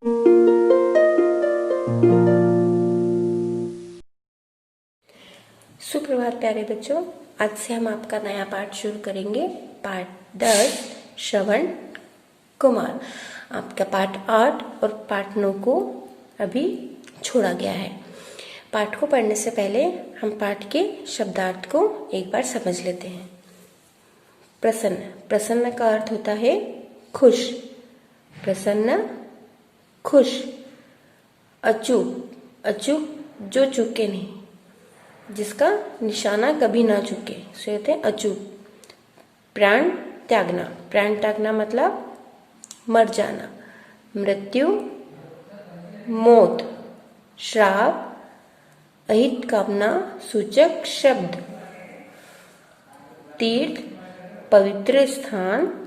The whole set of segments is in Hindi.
सुप्रभात प्यारे बच्चों, आज से हम आपका नया पाठ शुरू करेंगे। पाठ 10 श्रवण कुमार। आपका पाठ 8 और पाठ 9 को अभी छोड़ा गया है। पाठ को पढ़ने से पहले हम पाठ के शब्दार्थ को एक बार समझ लेते हैं। प्रसन्न, प्रसन्न का अर्थ होता है खुश। प्रसन्न, खुश। अचूक, अचूक जो चूके नहीं, जिसका निशाना कभी ना चूके, सो कहते हैं अचूक। प्राण त्यागना, प्राण त्यागना मतलब मर जाना। मृत्यु, मौत। श्राप, अहित कामना सूचक शब्द। तीर्थ, पवित्र स्थान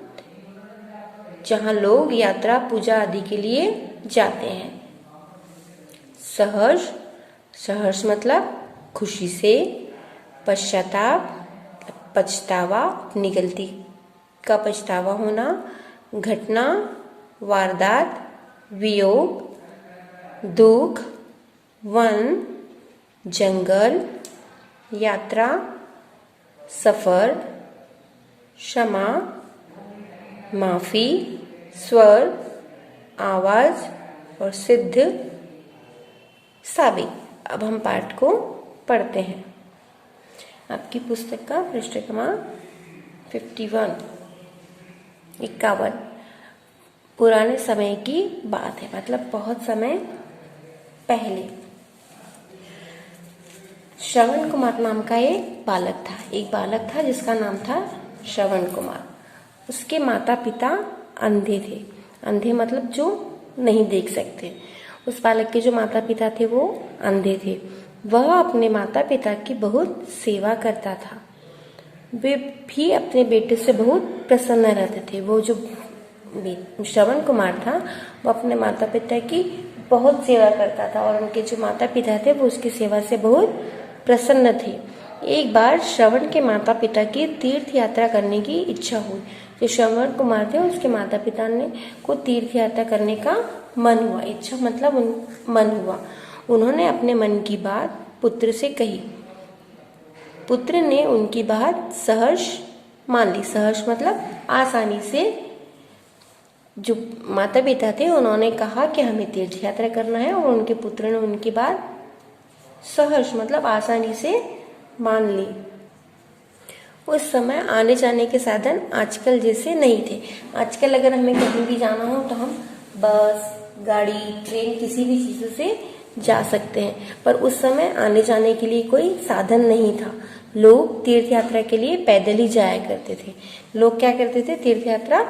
जहाँ लोग यात्रा पूजा आदि के लिए जाते हैं। सहर्ष, सहर्ष मतलब खुशी से। पश्चाताप, पछतावा, अपनी गलती का पछतावा होना। घटना, वारदात, वियोग, दुख। वन, जंगल, यात्रा, सफर। क्षमा, माफी। स्वर, आवाज और सिद्ध, साबित। अब हम पाठ को पढ़ते हैं। आपकी पुस्तक का पृष्ठ क्रमांक 51। पुराने समय की बात है, मतलब बहुत समय पहले। श्रवण कुमार नाम का एक बालक था जिसका नाम था श्रवण कुमार। उसके माता पिता अंधे थे। अंधे मतलब जो नहीं देख सकते। उस बालक के जो माता पिता थे वो अंधे थे। वह अपने माता पिता की बहुत सेवा करता था। वे भी अपने बेटे से बहुत प्रसन्न रहते थे। वो जो श्रवण कुमार था वो अपने माता पिता की बहुत सेवा करता था और उनके जो माता पिता थे वो उसकी सेवा से बहुत प्रसन्न थे। एक बार श्रवण के माता पिता की तीर्थ यात्रा करने की इच्छा हुई। जो श्रवण कुमार थे उसके माता पिता ने को तीर्थ यात्रा करने का मन हुआ। इच्छा मतलब मन हुआ। उन्होंने अपने मन की बात पुत्र से कही। पुत्र ने उनकी बात सहर्ष मान ली। सहर्ष मतलब आसानी से। जो माता पिता थे उन्होंने कहा कि हमें तीर्थ यात्रा करना है और उनके पुत्र ने उनकी बात सहर्ष मतलब आसानी से मान ली। उस समय आने जाने के साधन आजकल जैसे नहीं थे। आजकल अगर हमें कहीं भी जाना हो तो हम बस, गाड़ी, ट्रेन किसी भी चीज़ों से जा सकते हैं, पर उस समय आने जाने के लिए कोई साधन नहीं था। लोग तीर्थ यात्रा के लिए पैदल ही जाया करते थे। लोग क्या करते थे? तीर्थ यात्रा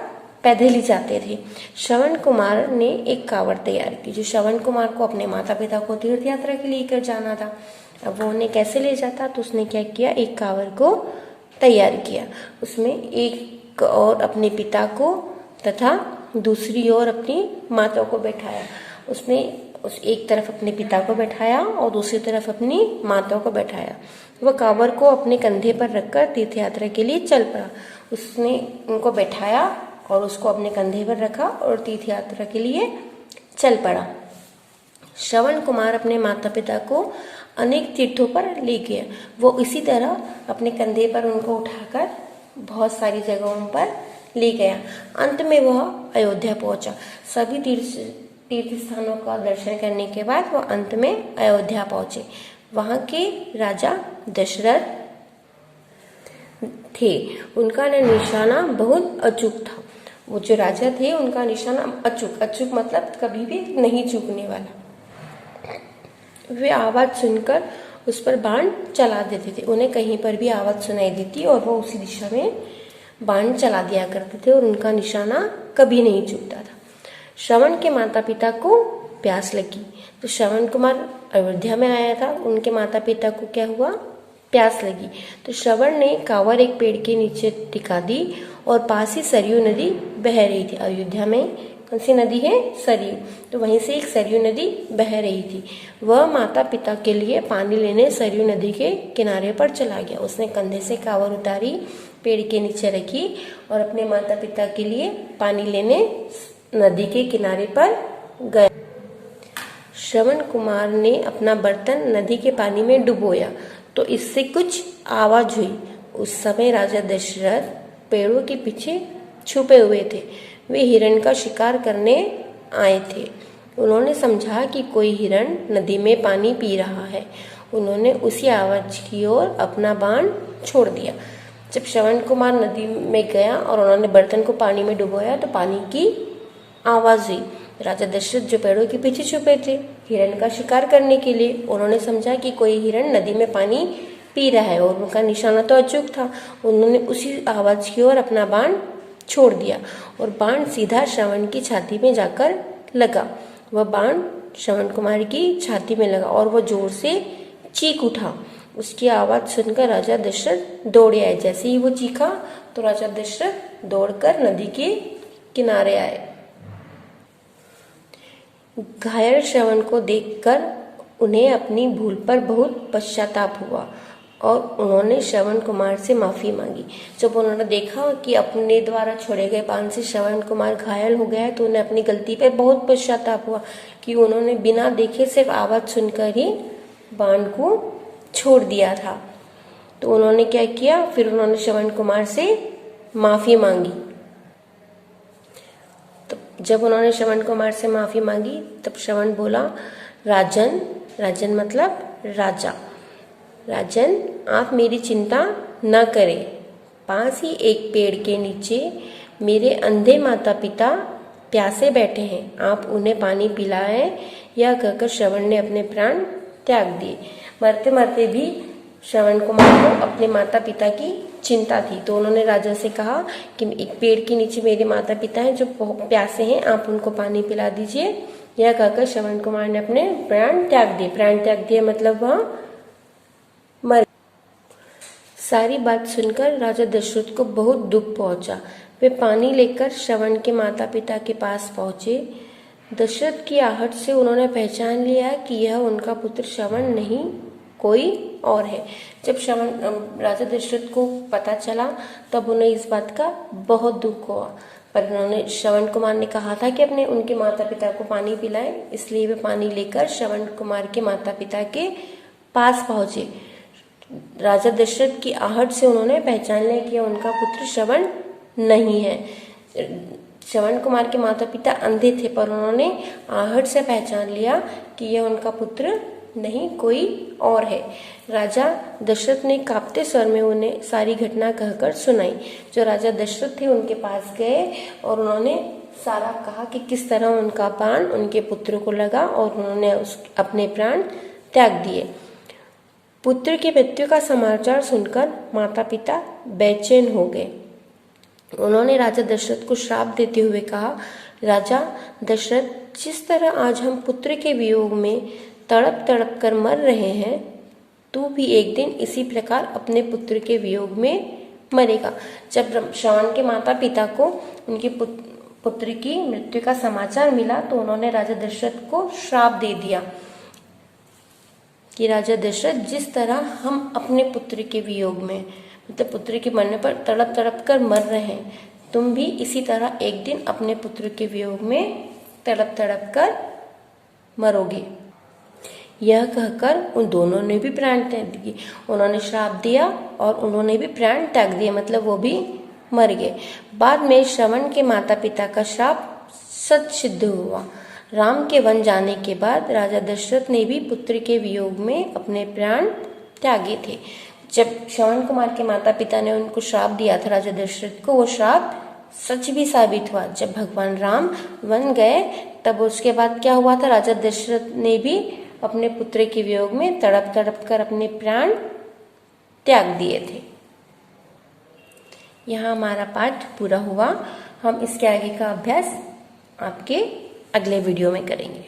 पैदल ही जाते थे। श्रवण कुमार ने एक कावड़ तैयार की। जो श्रवण कुमार को अपने माता पिता को तीर्थ यात्रा के लिए लेकर जाना था, अब वो उन्हें कैसे ले जाता? तो उसने क्या किया, एक कावड़ को तैयार किया। उसमें एक और अपने पिता को तथा दूसरी ओर अपनी माता को बैठाया। उसने उस एक तरफ अपने पिता को बैठाया और दूसरी तरफ अपनी माता को बैठाया। वह कांवर को अपने कंधे पर रखकर तीर्थ यात्रा के लिए चल पड़ा। उसने उनको बैठाया और उसको अपने कंधे पर रखा और तीर्थ यात्रा के लिए चल पड़ा। श्रवण कुमार अपने माता पिता को अनेक तीर्थों पर ले गया। वो इसी तरह अपने कंधे पर उनको उठाकर बहुत सारी जगहों पर ले गया। अंत में वह अयोध्या पहुंचा। सभी तीर्थ स्थानों का दर्शन करने के बाद वह अंत में अयोध्या पहुंचे। वहां के राजा दशरथ थे। उनका निशाना बहुत अचूक था। वो जो राजा थे उनका निशाना अचूक, अचूक मतलब कभी भी नहीं चूकने वाला। वे आवाज सुनकर उस पर बाण चला देते थे। उन्हें कहीं पर भी आवाज सुनाई देती और वो उसी दिशा में बाण चला दिया करते थे और उनका निशाना कभी नहीं चूकता था। श्रवण के माता पिता को प्यास लगी तो श्रवण कुमार अयोध्या में आया था। उनके माता पिता को क्या हुआ? प्यास लगी। तो श्रवण ने कांवर एक पेड़ के नीचे टिका दी और पास ही सरयू नदी बह रही थी। अयोध्या में कौन सी नदी है? सरयू। तो वहीं से एक सरयू नदी बह रही थी। वह माता पिता के लिए पानी लेने सरयू नदी के किनारे पर चला गया। उसने कंधे से कांवर उतारी, पेड़ के नीचे रखी और अपने माता पिता के लिए पानी लेने नदी के किनारे पर गया। श्रवण कुमार ने अपना बर्तन नदी के पानी में डुबोया तो इससे कुछ आवाज हुई। उस समय राजा दशरथ पेड़ों के पीछे छुपे हुए थे। वे हिरण का शिकार करने आए थे। उन्होंने समझा कि कोई हिरण नदी में पानी पी रहा है। उन्होंने उसी आवाज की ओर अपना बाण छोड़ दिया। जब श्रवण कुमार नदी में गया और उन्होंने बर्तन को पानी में डुबोया तो पानी की आवाज हुई। राजा दशरथ जो पेड़ों के पीछे छुपे थे हिरण का शिकार करने के लिए, उन्होंने समझा कि कोई हिरण नदी में पानी पी रहा है और उनका निशाना तो अचूक था। उन्होंने उसी आवाज की ओर अपना बाण छोड़ दिया और बाण सीधा श्रवण की छाती में जाकर लगा। वह बाण श्रवण कुमार की छाती में लगा और वह जोर से चीख उठा। उसकी आवाज सुनकर राजा दशरथ दौड़े आए। जैसे ही वो चीखा तो राजा दशरथ दौड़कर नदी के किनारे आए। घायल श्रवण को देखकर उन्हें अपनी भूल पर बहुत पश्चाताप हुआ और उन्होंने श्रवण कुमार से माफी मांगी। जब उन्होंने देखा कि अपने द्वारा छोड़े गए बाण से श्रवण कुमार घायल हो गया है तो उन्हें अपनी गलती पर बहुत पश्चाताप हुआ कि उन्होंने बिना देखे सिर्फ आवाज सुनकर ही बाण को छोड़ दिया था। तो उन्होंने क्या किया, फिर उन्होंने श्रवण कुमार से माफी मांगी। तो जब उन्होंने श्रवण कुमार से माफी मांगी तब श्रवण बोला, राजन, राजन मतलब राजा, राजन आप मेरी चिंता न करें। पास ही एक पेड़ के नीचे मेरे अंधे माता पिता प्यासे बैठे हैं, आप उन्हें पानी पिलाएं। यह कहकर श्रवण ने अपने प्राण त्याग दिए। मरते मरते भी श्रवण कुमार को अपने माता पिता की चिंता थी तो उन्होंने राजा से कहा कि एक पेड़ के नीचे मेरे माता पिता हैं जो प्यासे हैं, आप उनको पानी पिला दीजिए। यह कहकर श्रवण कुमार ने अपने प्राण त्याग दिए। प्राण त्याग दिए मतलब वह मर। सारी बात सुनकर राजा दशरथ को बहुत दुख पहुंचा। वे पानी लेकर श्रवण के माता पिता के पास पहुंचे। दशरथ की आहट से उन्होंने पहचान लिया कि यह उनका पुत्र श्रवण नहीं कोई और है। जब श्रवण राजा दशरथ को पता चला तब उन्हें इस बात का बहुत दुख हुआ, पर उन्होंने श्रवण कुमार ने कहा था कि अपने उनके माता पिता को पानी पिलाएं, इसलिए वे पानी लेकर श्रवण कुमार के माता पिता के पास पहुंचे। राजा दशरथ की आहट से उन्होंने पहचान लिया कि उनका पुत्र श्रवण नहीं है। श्रवण कुमार के माता पिता अंधे थे पर उन्होंने आहट से पहचान लिया कि यह उनका पुत्र नहीं कोई और है। राजा दशरथ ने कांपते स्वर में उन्हें सारी घटना कहकर सुनाई। जो राजा दशरथ थे उनके पास गए और उन्होंने सारा कहा कि किस तरह उनका बाण उनके पुत्र को लगा और उन्होंने अपने प्राण त्याग दिए। पुत्र की मृत्यु का समाचार सुनकर माता पिता बेचैन हो गए। उन्होंने राजा दशरथ को श्राप देते हुए कहा, राजा दशरथ, जिस तरह आज हम पुत्र के वियोग में तड़प तड़प कर मर रहे हैं, तू भी एक दिन इसी प्रकार अपने पुत्र के वियोग में मरेगा। जब श्रवण के माता पिता को उनके पुत्र की मृत्यु का समाचार मिला तो उन्होंने राजा दशरथ को श्राप दे दिया कि राजा दशरथ, जिस तरह हम अपने पुत्र के वियोग में मतलब पुत्र के मरने पर तड़प तड़प कर मर रहे हैं, तुम भी इसी तरह एक दिन अपने पुत्र के वियोग में तड़प तड़प कर मरोगे। यह कहकर उन दोनों ने भी प्राण त्याग दिए। उन्होंने श्राप दिया और उन्होंने भी प्राण त्याग दिए, मतलब वो भी मर गए। बाद में श्रवण के माता पिता का श्राप सच सिद्ध हुआ। राम के वन जाने के बाद राजा दशरथ ने भी पुत्र के वियोग में अपने प्राण त्यागे थे। जब श्रवण कुमार के माता पिता ने उनको श्राप दिया था राजा दशरथ को, वो श्राप सच भी साबित हुआ। जब भगवान राम वन गए तब उसके बाद क्या हुआ था, राजा दशरथ ने भी अपने पुत्र के वियोग में तड़प तड़प कर अपने प्राण त्याग दिए थे। यहाँ हमारा पाठ पूरा हुआ। हम इसके आगे का अभ्यास आपके अगले वीडियो में करेंगे।